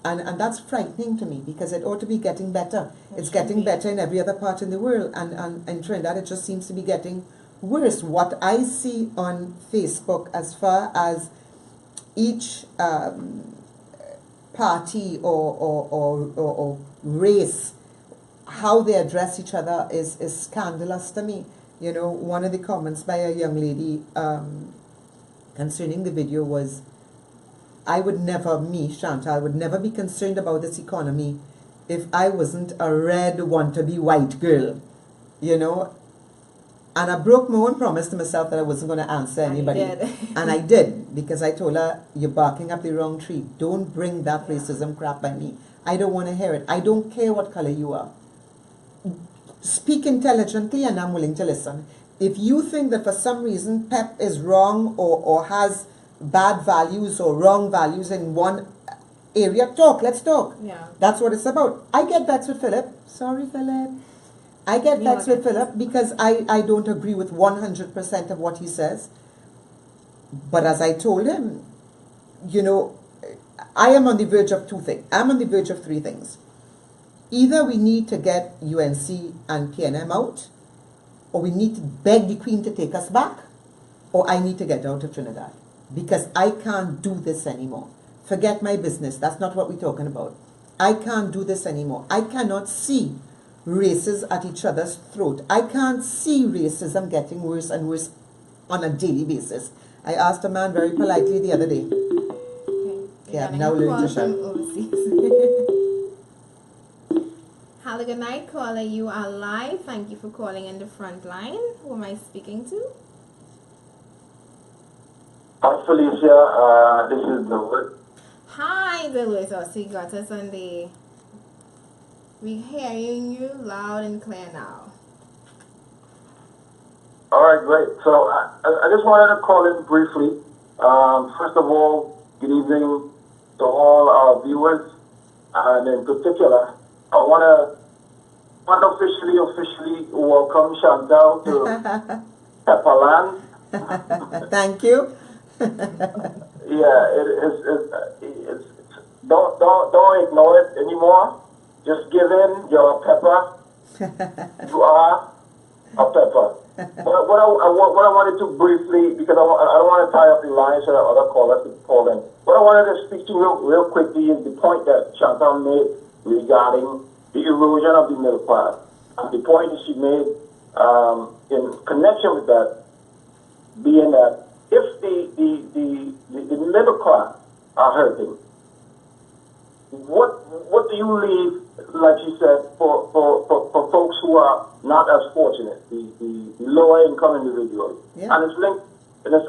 And that's frightening to me because it ought to be getting better. It's getting better in every other part in the world. And in Trinidad, it just seems to be getting worse. What I see on Facebook as far as each party or race how they address each other is scandalous to me. You know, one of the comments by a young lady concerning the video was, I would never, Chantal, would never be concerned about this economy if I wasn't a red want-to-be white girl, you know. And I broke my own promise to myself that I wasn't going to answer anybody. And I did, because I told her, you're barking up the wrong tree. Don't bring that racism crap by me. I don't want to hear it. I don't care what color you are. Speak intelligently and I'm willing to listen. If you think that for some reason Pep is wrong or has bad values or wrong values in one area, talk. Let's talk. Yeah. That's what it's about. I get vexed with Philip. Sorry, Philip. I get vexed with Philip because I don't agree with 100% of what he says. But as I told him, you know, I am on the verge of two things. I'm on the verge of three things. Either we need to get UNC and PNM out, or we need to beg the Queen to take us back, or I need to get out of Trinidad. Because I can't do this anymore. Forget my business. That's not what we're talking about. I can't do this anymore. I cannot see races at each other's throat. I can't see racism getting worse and worse on a daily basis. I asked a man very politely the other day. Okay, I've now learned to shut. Hello, good night, caller. You are live. Thank you for calling in the front line. Who am I speaking to? Hi, Felicia. This is Dilbert. Hi, Dilbert. Oh, so you got us on the... We're hearing you loud and clear now. All right, great. So I just wanted to call in briefly. First of all, good evening to all our viewers, and in particular, I want to officially welcome Chantal to Pepperland. Thank you. Yeah, it's don't ignore it anymore. Just give in. You're a pepper. You are a pepper. What I wanted to briefly, because I don't want to tie up the line so that other callers can call in. What I wanted to speak to real quickly is the point that Chantal made regarding the erosion of the middle class. And the point that she made in connection with that being that if the middle class are hurting, what do you leave, like you said, for folks who are not as fortunate, the lower income individuals? Yeah. And it's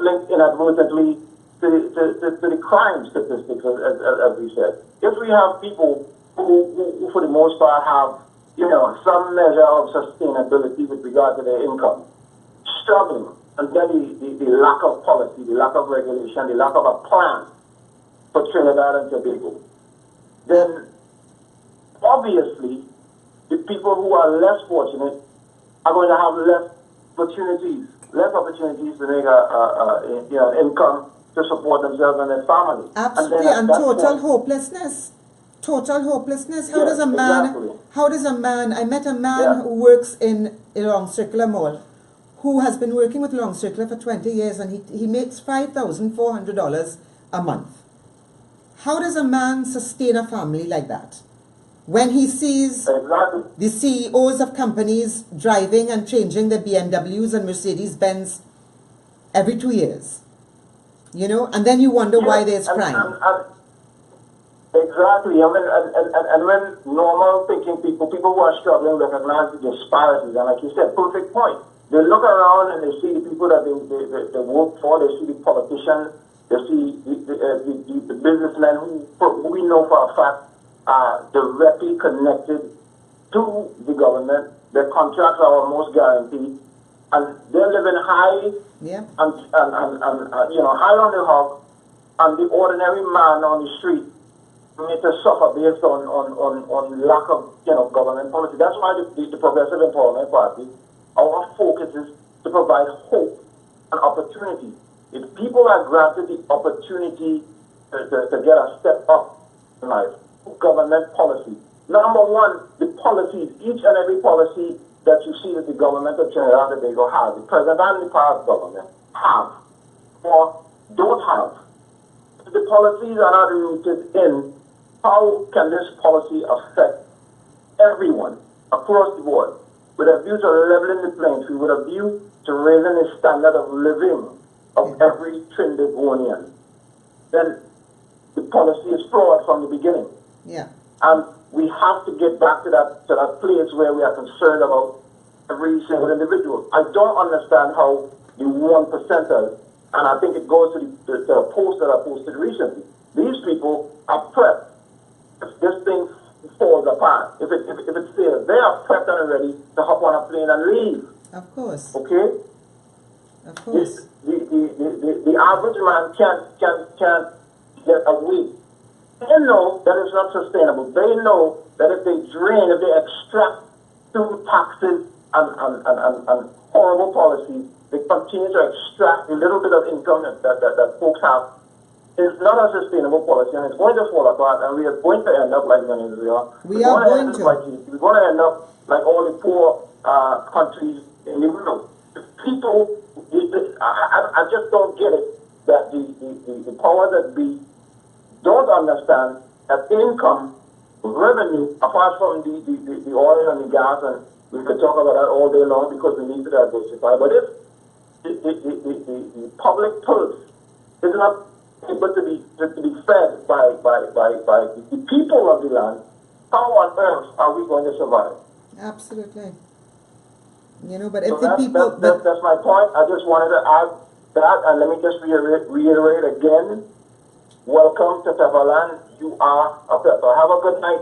linked inadvertently to the crime statistics, as we said. If we have people who for the most part have, you know, some measure of sustainability with regard to their income, struggling, and then the lack of policy, the lack of regulation, the lack of a plan for Trinidad and Tobago, then obviously the people who are less fortunate are going to have less opportunities to make an income to support themselves and their family. Absolutely, and total hopelessness. Total hopelessness. How does a man, I met a man who works in Long Circular Mall, who has been working with Long Circular for 20 years, and he makes $5,400 a month. How does a man sustain a family like that? When he sees the CEOs of companies driving and changing their BMWs and Mercedes-Benz every 2 years. You know, and then you wonder why there's crime. Exactly. And when normal thinking people who are struggling recognize the disparities, and like you said, perfect point. They look around and they see the people that they work for, they see the politicians, they see the businessmen who we know for a fact are directly connected to the government. Their contracts are almost guaranteed, and they're living high, and high on the hog, and the ordinary man on the street need to suffer based on lack of government policy. That's why the Progressive Empowerment Party, our focus is to provide hope and opportunity. If people are granted the opportunity to get a step up in life, government policy. Number one, the policies, each and every policy that you see that the government of Trinidad and Tobago has, the present and the past government have or don't have. The policies are not rooted in how can this policy affect everyone, across the board, with a view to leveling the playing field, with a view to raising the standard of living of every Trinidadian, then the policy is flawed from the beginning. Yeah. And we have to get back to that place where we are concerned about every single individual. I don't understand how the 1%ers, and I think it goes to the post that I posted recently. These people are prepped. If this thing falls apart, if it fails, they are prepped and ready to hop on a plane and leave. Of course. Okay? Of course. The average man can't get away. They know that it's not sustainable. They know that if they drain, if they extract through taxes and horrible policies, they continue to extract the little bit of income that folks have. It's not a sustainable policy, and it's going to fall apart, and we are going to end up like Venezuela. We are going to. We're going to end up like all the poor countries in the world. The people, I just don't get it that the powers that be don't understand that income, revenue, apart from the oil and the gas, and we could talk about that all day long because we need to diversify, but if the public purse is not able to be fed by the people of the land, how on earth are we going to survive? Absolutely. You know, but if So the people... that's my point. I just wanted to add that, and let me just reiterate again. Welcome to Pepperland. You are a Pepper. Have a good night.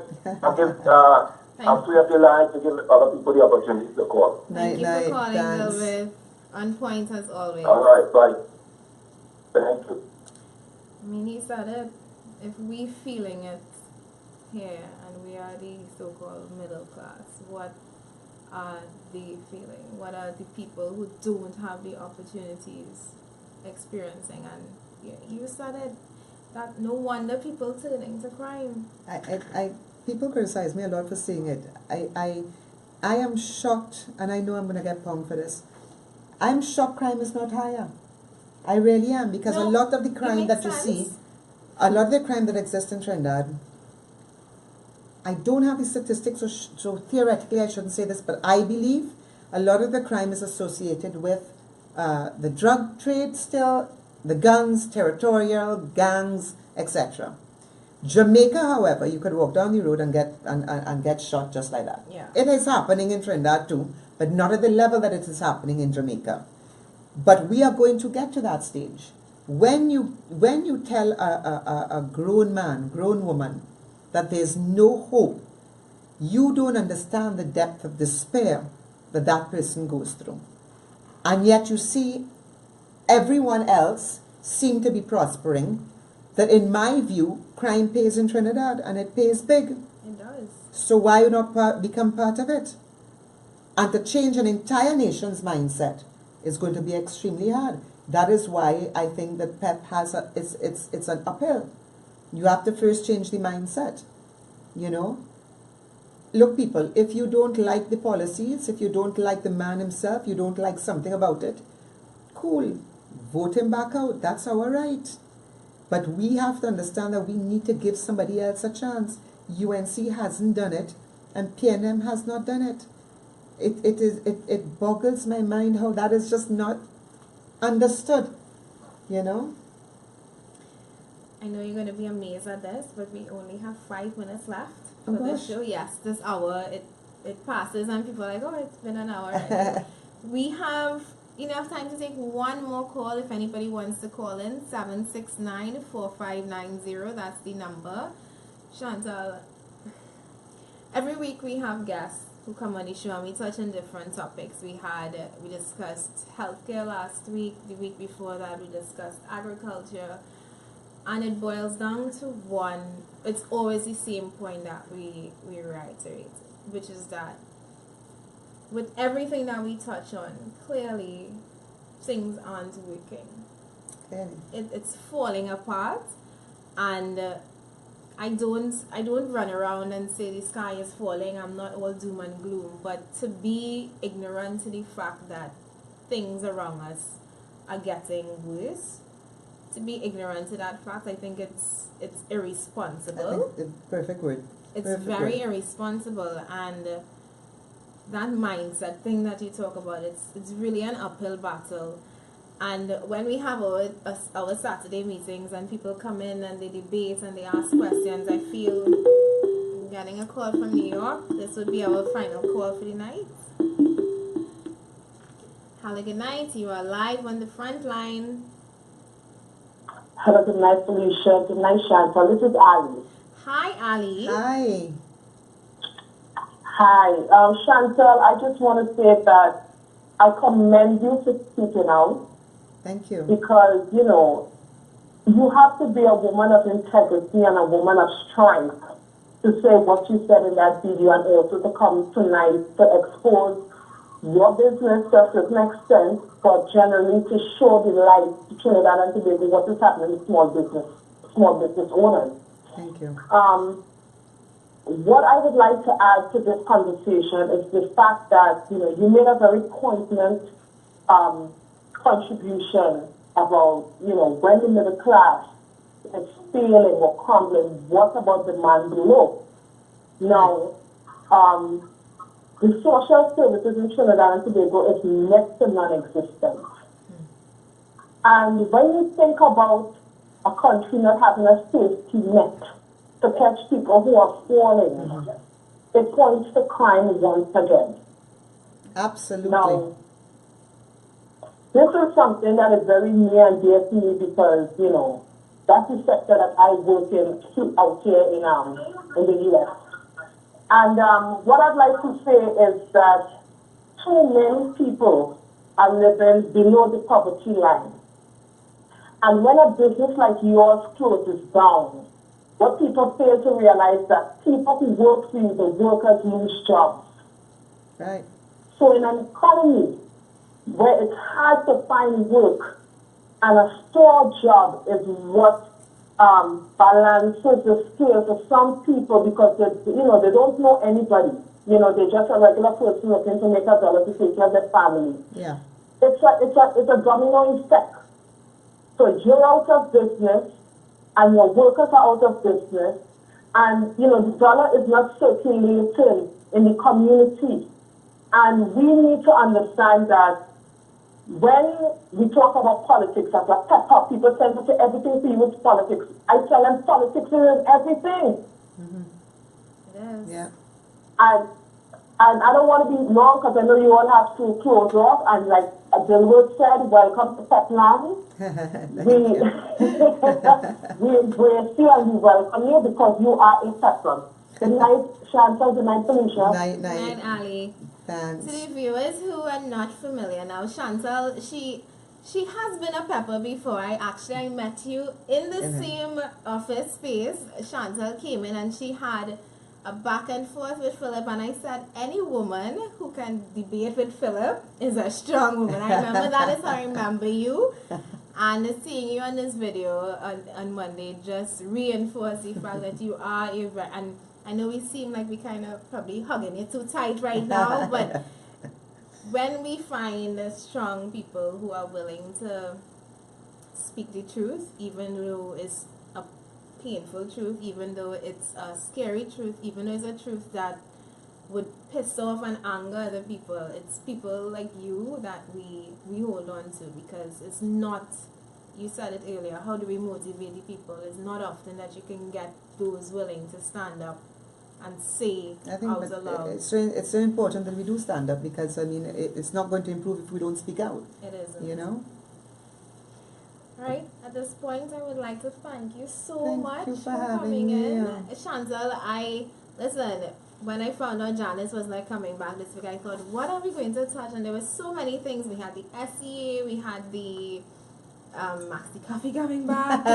I'll free up the line to give other people the opportunity to call. Thank you for calling, Elvis. On point as always. All right, bye. Thank you. I mean, he said it. If we feeling it here, and we are the so-called middle class, what are they feeling? What are the people who don't have the opportunities experiencing? And you said it. That no wonder people turning to crime. People criticize me a lot for saying it. I am shocked, and I know I'm going to get pumped for this. I'm shocked crime is not higher. I really am, because a lot of the crime that you see, a lot of the crime that exists in Trinidad, I don't have the statistics, so theoretically I shouldn't say this, but I believe a lot of the crime is associated with the drug trade still, the guns, territorial, gangs, etc. Jamaica, however, you could walk down the road and get shot just like that. Yeah. It is happening in Trinidad too, but not at the level that it is happening in Jamaica. But we are going to get to that stage. When you tell a grown man, grown woman, that there's no hope, you don't understand the depth of despair that person goes through. And yet you see everyone else seem to be prospering, that in my view, crime pays in Trinidad, and it pays big. It does. So why not become part of it? And to change an entire nation's mindset is going to be extremely hard. That is why I think that PEP has it's an uphill. You have to first change the mindset, you know. Look, people, if you don't like the policies, if you don't like the man himself, you don't like something about it, cool, vote him back out. That's our right. But we have to understand that we need to give somebody else a chance. UNC hasn't done it, and PNM has not done it. It boggles my mind how that is just not understood, you know. I know you're going to be amazed at this, but we only have 5 minutes left for Oh, this gosh. show. Yes, this hour, it passes and people are like, oh, it's been an hour already. We have enough time to take one more call if anybody wants to call in. 769-4590, that's the number. Chantal, every week we have guests who come on the show and we touch on different topics. We discussed healthcare last week. The week before that we discussed agriculture. And it boils down to one, it's always the same point that we reiterate, which is that with everything that we touch on, clearly things aren't working. Clearly. It's falling apart, and I don't run around and say the sky is falling. I'm not all doom and gloom, but to be ignorant to the fact that things around us are getting worse, to be ignorant to that fact, I think it's irresponsible. I think the perfect word. It's Perfect very word. irresponsible, and that mindset thing that you talk about, it's really an uphill battle. And when we have our Saturday meetings and people come in and they debate and they ask questions, I feel I'm getting a call from New York. This would be our final call for the night. Hello, good night. You are live on the front line. Hello, good night, Felicia. Good night, Chantal. This is Ali. Hi, Ali. Hi. Hi. Chantal, I just want to say that I commend you for speaking out Thank you. because, you know, you have to be a woman of integrity and a woman of strength to say what you said in that video and also to come tonight to expose your business to a certain extent, but generally to show the light to Trinidad and Tobago what is happening with small business owners. Thank you. What I would like to add to this conversation is the fact that, you know, you made a very poignant contribution about, you know, when the middle class is failing or crumbling, what about the man below? Now, the social services in Trinidad and Tobago is next to non-existent. And when you think about a country not having a safety net to catch people who are falling, it points to crime once again. Absolutely. Now, this is something that is very near and dear to me because, you know, that's the sector that I work in out here in the U.S. And what I'd like to say is that too many people are living below the poverty line. And when a business like yours closes down, what people fail to realize that people who work for you, the workers, lose jobs. Right. So in an economy where it's hard to find work, and a store job is what balances the scale for some people because they don't know anybody. You know, they're just a regular person looking to make a dollar to take care of their family. Yeah. It's a domino effect. So you're out of business, and your workers are out of business, and you know the dollar is not circulating in the community. And we need to understand that when we talk about politics as a pep, people tend to say everything to you is politics. I tell them politics is everything. It is. Yeah. And I don't want to be long because I know you all have to close off. And like Dilwood said, welcome to Petland. we embrace you and we welcome you because you are a Petland. Good night, Chantal. Good night, Felicia. Night, Good night. night, Ali. Thanks. To the viewers who are not familiar now, Chantal, she has been a pepper before. I met you in the same office space. Chantal came in and she had a back and forth with Philip, and I said, any woman who can debate with Philip is a strong woman. I remember that is how I remember you. And seeing you on this video on Monday just reinforced the fact that you are and I know we seem like we kind of probably hugging it too tight right now, but when we find strong people who are willing to speak the truth, even though it's a painful truth, even though it's a scary truth, even though it's a truth that would piss off and anger other people, it's people like you that we hold on to, because it's not, you said it earlier, how do we motivate the people? It's not often that you can get those willing to stand up and say out aloud. It's so important that we do stand up, because I mean it's not going to improve if we don't speak out. It isn't. You know. Right. At this point, I would like to thank you so Thank much you for for having coming me. in, Chantal. Listen. When I found out Janice was not coming back this week, I thought, what are we going to touch? And there were so many things. We had the SEA, we had the Maxi Coffee coming back.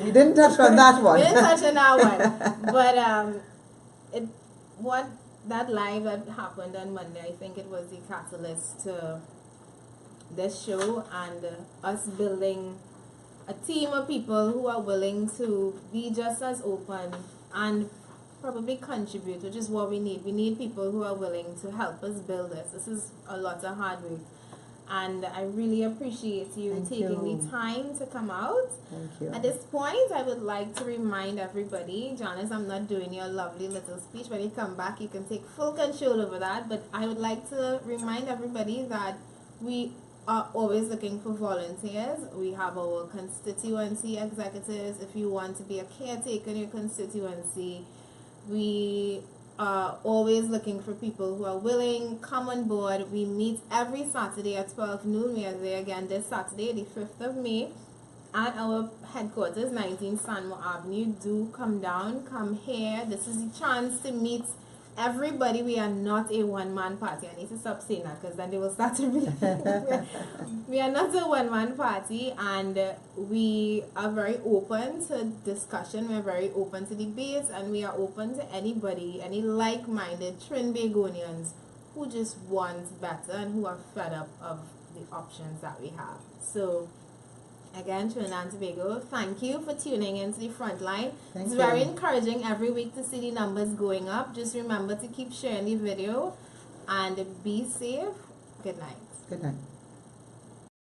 We didn't touch on that one. We didn't touch on that one. But that live that happened on Monday, I think it was the catalyst to this show and us building a team of people who are willing to be just as open and probably contribute, which is what we need. We need people who are willing to help us build this. This is a lot of hard work. And I really appreciate you Thank taking you. the time to come out. Thank you. At this point, I would like to remind everybody, Janice, I'm not doing your lovely little speech. When you come back, you can take full control over that. But I would like to remind everybody that we are always looking for volunteers. We have our constituency executives. If you want to be a caretaker in your constituency, we are always looking for people who are willing. Come on board. We meet every Saturday at 12 noon. We are there again this Saturday, the 5th of May, at our headquarters, 19 Sanmo Avenue. Do come down, come here. This is the chance to meet everybody. We are not a one-man party. I need to stop saying that because then they will start to really we are not a one-man party, and we are very open to discussion. We're very open to debates, and we are open to anybody, any like-minded Trinbagonians who just want better and who are fed up of the options that we have. So again, Trinidad and Tobago, thank you for tuning into the Frontline. Thank It's you. very encouraging every week to see the numbers going up. Just remember to keep sharing the video and be safe. Good night. Good night.